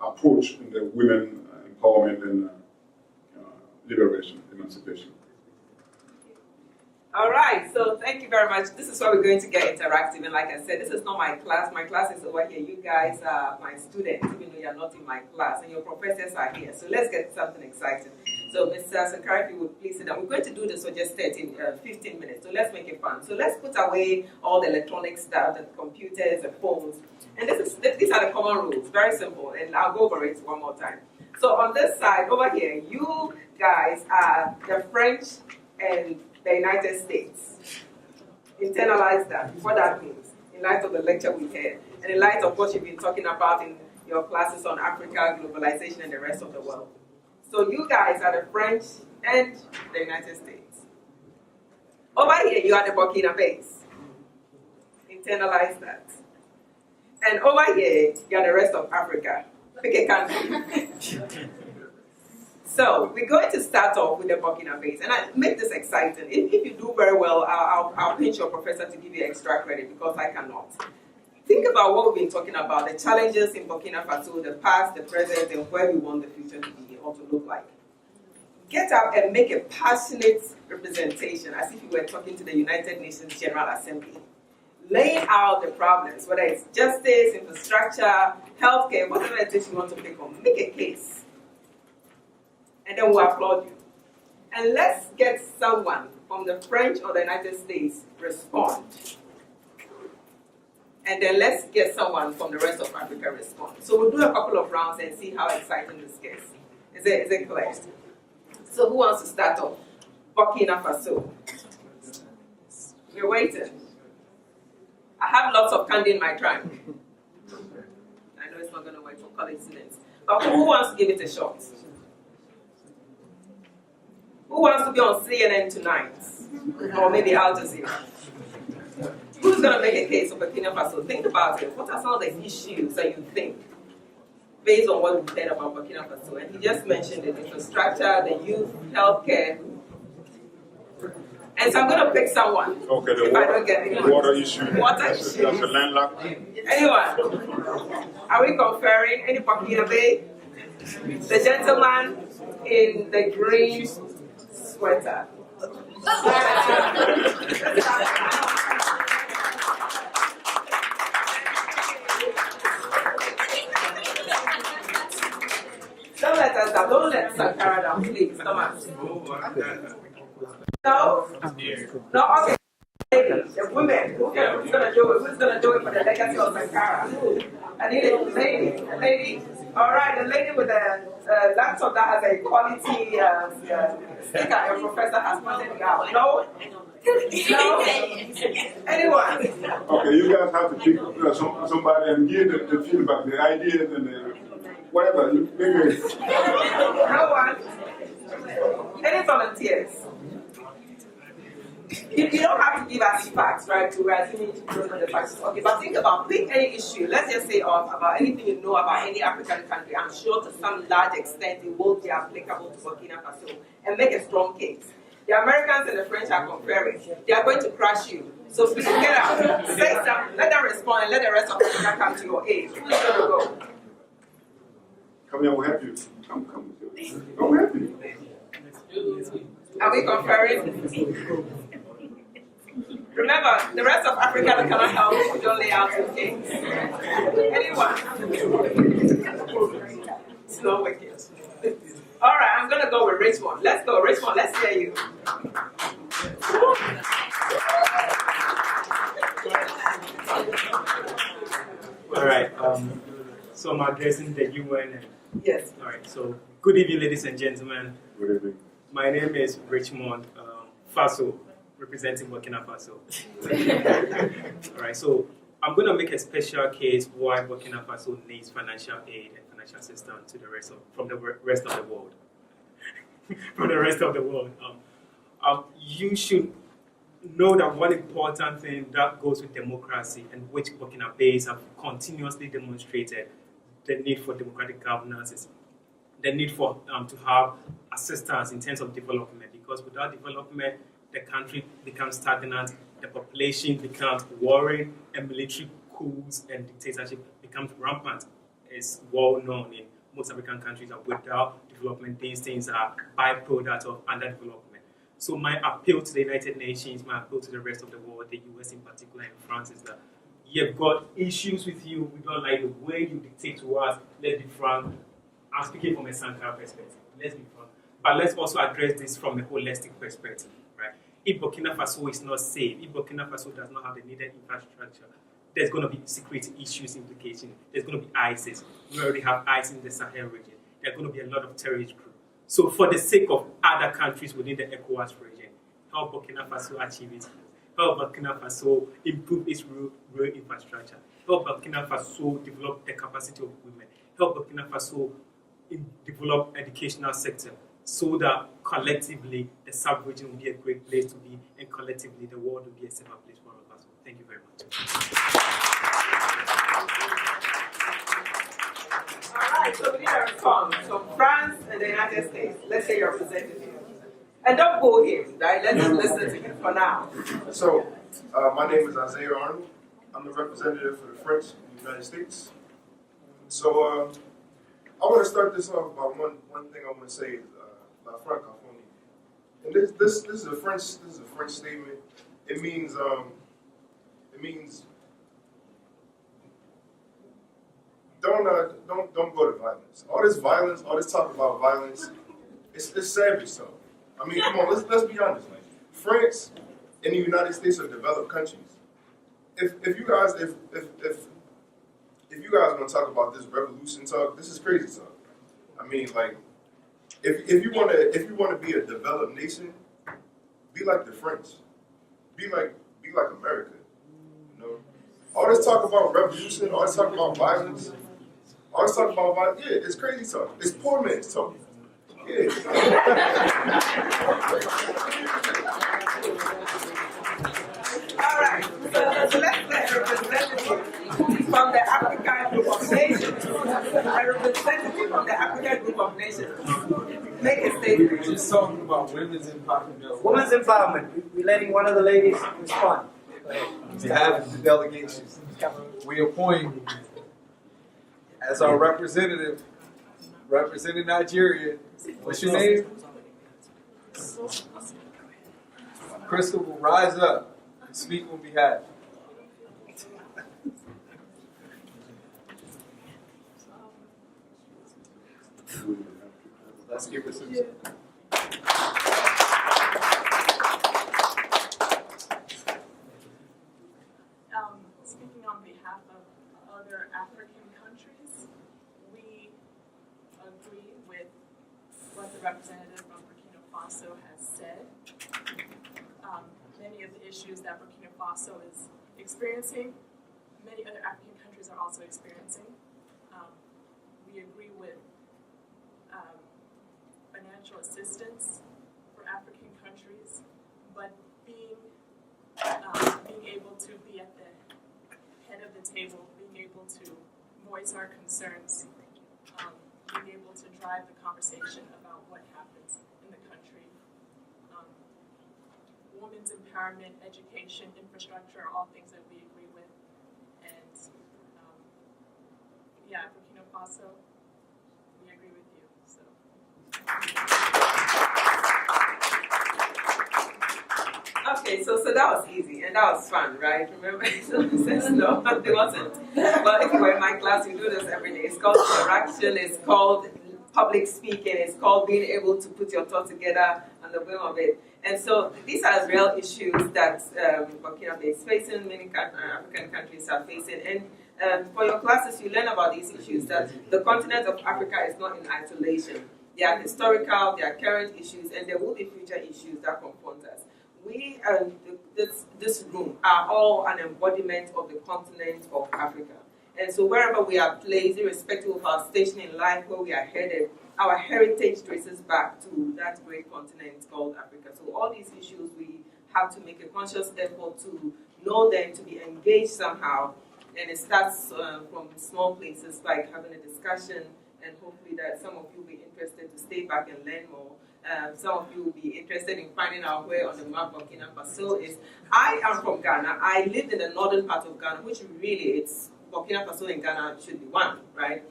approach in the women empowerment and liberation, emancipation. All right, so thank you very much. This is where we're going to get interactive. And like I said, this is not my class. My class is over here. You guys are my students, even though you're not in my class. And your professors are here. So let's get something exciting. So Mr. Sankara, if you would please sit down. We're going to do this for just 15 minutes. So let's make it fun. So let's put away all the electronic stuff, the computers, the phones. And these are the common rules. Very simple. And I'll go over it one more time. So on this side, over here, you guys are the French and the United States. Internalize that, what that means, in light of the lecture we had, and in light of what you've been talking about in your classes on Africa, globalization, and the rest of the world. So you guys are the French and the United States. Over here, you are the Burkina Faso. Internalize that. And over here, you are the rest of Africa. Pick a country. So we're going to start off with the Burkina Faso, and I make this exciting. If you do very well, I'll pinch your professor to give you extra credit because I cannot. Think about what we've been talking about, the challenges in Burkina Faso, the past, the present, and where we want the future to be or to look like. Get up and make a passionate representation as if you were talking to the United Nations General Assembly. Laying out the problems, whether it's justice, infrastructure, healthcare, whatever it is you want to pick on, make a case. And then we'll applaud you. And let's get someone from the French or the United States respond. And then let's get someone from the rest of Africa respond. So we'll do a couple of rounds and see how exciting this gets. Is it clear? So who wants to start off? Burkina Faso. We're waiting. I have lots of candy in my trunk. I know it's not going to work for college students. But who wants to give it a shot? Who wants to be on CNN tonight? Or maybe Al Jazeera? Who's going to make a case for Burkina Faso? Think about it. What are some of the issues that you think, based on what we've heard about Burkina Faso? And he just mentioned the infrastructure, the youth, healthcare. And so I'm going to pick someone. Okay, if I don't get anyone. Water issue. Water issue. That's a landlocked. Anyone? Are we conferring any Burkina Faso? The gentleman in the green sweater. Don't let us down. Don't let Sankara down, please. Thomas. No? No, okay. The women. Who's gonna do it? Who's gonna do it for the legacy of Sankara? I need a lady. A lady. All right, the lady with the laptop that has a quality sticker. Your professor has pointed it out. No? No? Anyone? Okay, you guys have to pick somebody and give the feedback, the ideas and the whatever. No one? Any volunteers? You don't have to give us facts, right? We're assuming you don't know the facts. Okay, but think about, pick any issue. Let's just say about anything you know about any African country. I'm sure to some large extent it will be applicable to Burkina Faso, and make a strong case. The Americans and the French are comparing. They are going to crush you. So please get out. Say something. Let them respond and let the rest of Africa come to your aid. Who's going to go? Come here, we'll help you. Come. We'll help you. Are we conferring? Remember, the rest of Africa cannot help if you don't lay out your case. Anyone? It's not wicked. All right, I'm going to go with Richmond. Let's go, Richmond. Let's hear you. All right. So I'm addressing the UN. Yes. All right. So good evening, ladies and gentlemen. Good evening. My name is Richmond Faso, representing Burkina Faso. All right. So I'm going to make a special case why Burkina Faso needs financial aid and financial assistance to the rest of the rest of the world. From the rest of the world, you should know that one important thing that goes with democracy, and which Burkinabés have continuously demonstrated, the need for democratic governance is the need for to have assistance in terms of development. Because without development, the country becomes stagnant, the population becomes warring, and military coups and dictatorship becomes rampant. It's well known in most African countries that without development, these things are byproducts of underdevelopment. So my appeal to the United Nations, my appeal to the rest of the world, the US in particular and France, is that you've got issues with you, we don't like the way you dictate to us, let's be frank. I'm speaking from a Sankara perspective, let's be frank. But let's also address this from a holistic perspective, right? If Burkina Faso is not safe, if Burkina Faso does not have the needed infrastructure, there's going to be security issues implications. There's going to be ISIS. We already have ISIS in the Sahel region. There's going to be a lot of terrorist groups. So for the sake of other countries within the ECOWAS region, help Burkina Faso achieve its goals. Help Burkina Faso improve its rural infrastructure. Help Burkina Faso develop the capacity of women. Help Burkina Faso develop educational sector so that collectively the sub-region will be a great place to be, and collectively the world will be a safer place for all of us. Thank you very much. All right, so we need a response from France and the United States. Let's say your representative. And don't go here, right? Let's just listen to him for now. So, my name is Isaiah Arnold. I'm the representative for the French in the United States. So, I want to start this off by one thing I want to say is La Francophonie. And this is a French statement. It means don't go to violence. All this violence, all this talk about violence, it's savage stuff. I mean, come on, let's be honest. Like, France and the United States are developed countries. If you guys want to talk about this revolution talk, this is crazy talk. I mean, like, if you want to be a developed nation, be like the French. Be like America. You know, all this talk about revolution, all this talk about violence, yeah, it's crazy talk. It's poor man's talk. Yeah. All right, so let's let a representative from the African group of nations, make a statement. We're just talking about women's empowerment. Women's empowerment. We're letting one of the ladies respond. On behalf of the delegation, we appoint as our representative, representing Nigeria. What's your name? Crystal will rise up and speak on behalf. Let's give her some. Speaking on behalf of other African countries, we agree with what the representative from Burkina Faso has said. Many of the issues that Burkina Faso is experiencing, many other African countries are also experiencing. We agree with financial assistance for African countries, but being able to be at the head of the table, being able to voice our concerns, being able to drive the conversation about what happens in the country. Women's empowerment, education, infrastructure are all things that we agree with. And yeah, Burkina Faso, we agree with you. So. Okay, so that was easy and that was fun, right? Remember, someone says no, it wasn't. But if you were in my class, we do this every day. It's called interaction, it's called public speaking, it's called being able to put your thoughts together on the whim of it. And so these are real issues that Burkina Faso is facing, many African countries are facing. And for your classes, you learn about these issues, that the continent of Africa is not in isolation. They are historical, they are current issues, and there will be future issues that confront us. We, this room, are all an embodiment of the continent of Africa. And so wherever we are placed, irrespective of our station in life, where we are headed, our heritage traces back to that great continent called Africa. So all these issues, we have to make a conscious effort to know them, to be engaged somehow. And it starts from small places like having a discussion, and hopefully that some of you will be interested to stay back and learn more. Some of you will be interested in finding out where on the map Burkina Faso is. I am from Ghana. I lived in the northern part of Ghana, which really, it's Burkina Faso and Ghana should be one, right?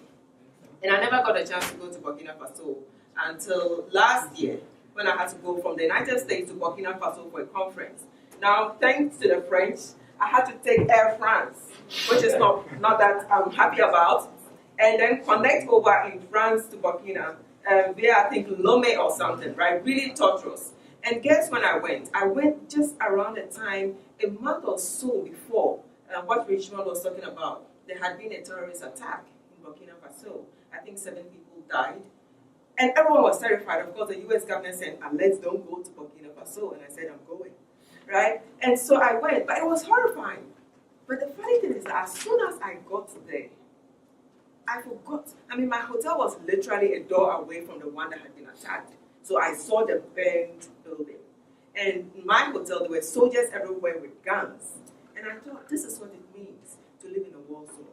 And I never got a chance to go to Burkina Faso until last year, when I had to go from the United States to Burkina Faso for a conference. Now, thanks to the French, I had to take Air France, which is not that I'm happy about, and then connect over in France to Burkina, via I think Lomé or something, right? Really torturous. And guess when I went? I went just around the time, a month or so before what Richmond was talking about. There had been a terrorist attack in Burkina Faso. I think 7 people died. And everyone was terrified. Of course, the US government said, let's don't go to Burkina Faso. And I said, I'm going, right? And so I went, but it was horrifying. But the funny thing is that as soon as I got there, I forgot. I mean, my hotel was literally a door away from the one that had been attacked. So I saw the burned building. And in my hotel, there were soldiers everywhere with guns. And I thought, this is what it means to live in a war zone.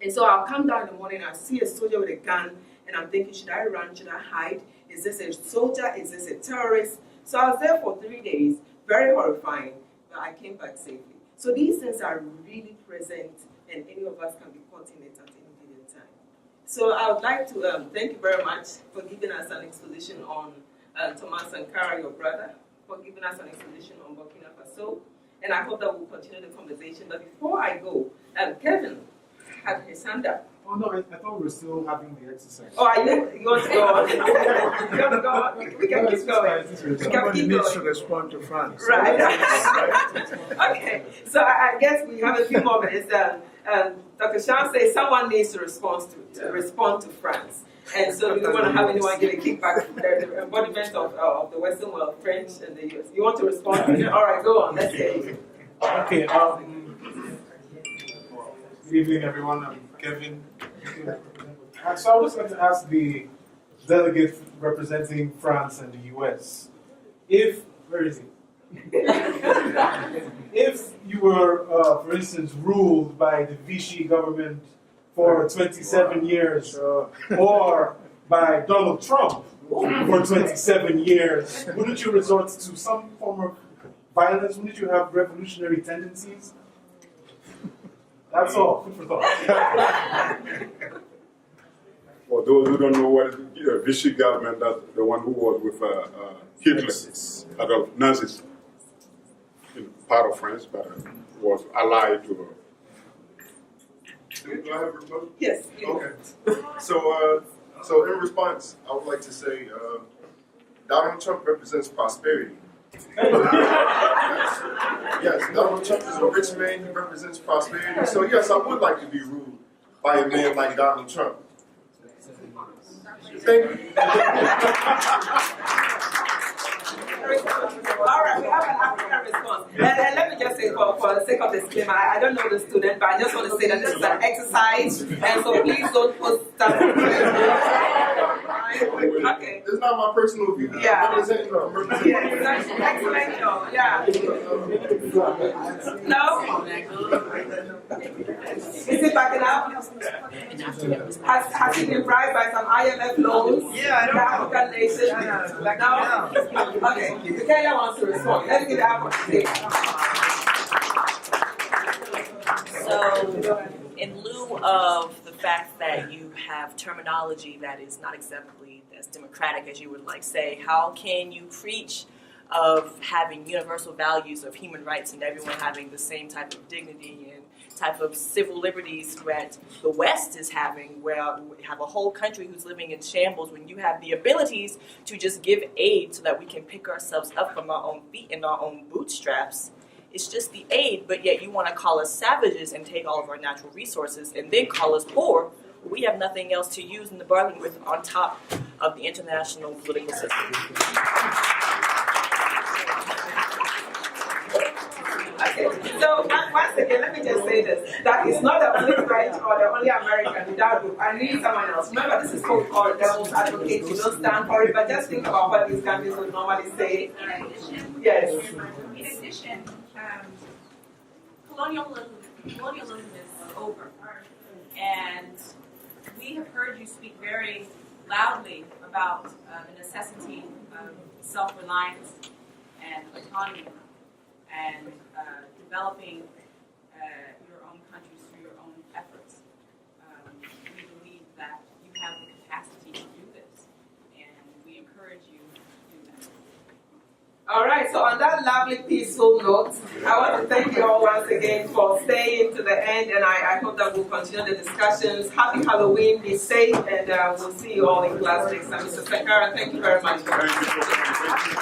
And so I'll come down in the morning, I see a soldier with a gun, and I'm thinking, should I run? Should I hide? Is this a soldier? Is this a terrorist? So I was there for 3 days, very horrifying, but I came back safely. So these things are really present, and any of us can be caught in it at any given time. So I would like to thank you very much for giving us an exposition on Thomas Sankara, your brother, for giving us an exposition on Burkina Faso. And I hope that we'll continue the conversation. But before I go, Kevin had his hand up. Oh no, I thought we were still having the exercise. Oh, are you? You want to go on? You want to go on? We can keep going. Somebody needs to respond to France. Right. Okay. So I guess we have a few more minutes. Dr. Shan says someone needs to respond to France. And so we don't want to have anyone get a kickback. The embodiment of the Western world, French and the US. You want to respond? All right, go on. Let's hear it. Okay. Good evening, everyone. I'm Kevin. So I would just like to ask the delegate representing France and the US, where is he? If you were, for instance, ruled by the Vichy government for 27 years, or by Donald Trump for 27 years, wouldn't you resort to some form of violence? Wouldn't you have revolutionary tendencies? That's all. Food for thought. For those who don't know what is the Vichy government, that's the one who was with Hitler, Nazis, in part of France, but was allied to. Do I have a rebuttal? Yes. Okay. So So in response, I would like to say Donald Trump represents prosperity. Yes, Donald Trump is a rich man. He represents prosperity. So yes, I would like to be ruled by a man like Donald Trump. Thank you. All right, we have an African response. And let me just say, for the sake of disclaimer, I don't know the student, but I just want to say that this is an exercise, and so please don't post stuff. Okay. It's not my personal view. Yeah. I'm representing the Yes, excellent job. Yeah. No? Is it backing up? Has he been bribed by some IMF loans? Yeah, I don't know. The African nation? No? Okay. Kenya wants to respond. Let's get out of So, in lieu of the fact that you have terminology that is not exactly as democratic as you would like say, how can you preach of having universal values of human rights and everyone having the same type of dignity and type of civil liberties that the West is having, where we have a whole country who's living in shambles, when you have the abilities to just give aid so that we can pick ourselves up from our own feet and our own bootstraps? It's just the aid, but yet you want to call us savages and take all of our natural resources and then call us poor. We have nothing else to use in the bargain with on top of the international political system. Okay, so once again, let me just say this, that it's not the only French or the only American in that group. I need someone else. Remember, this is called devil's advocate. You don't stand for it, but just think about what these countries would normally say. Yes. In addition, colonialism is over. And we have heard you speak very loudly about the necessity of self-reliance and autonomy and developing your own countries through your own efforts. We believe that you have the capacity to do this, and we encourage you to do that. All right, so on that lovely, peaceful note, I want to thank you all once again for staying to the end, and I hope that we'll continue the discussions. Happy Halloween, be safe, and we'll see you all in class next time. Mr. Sankara, thank you very much. Thank you.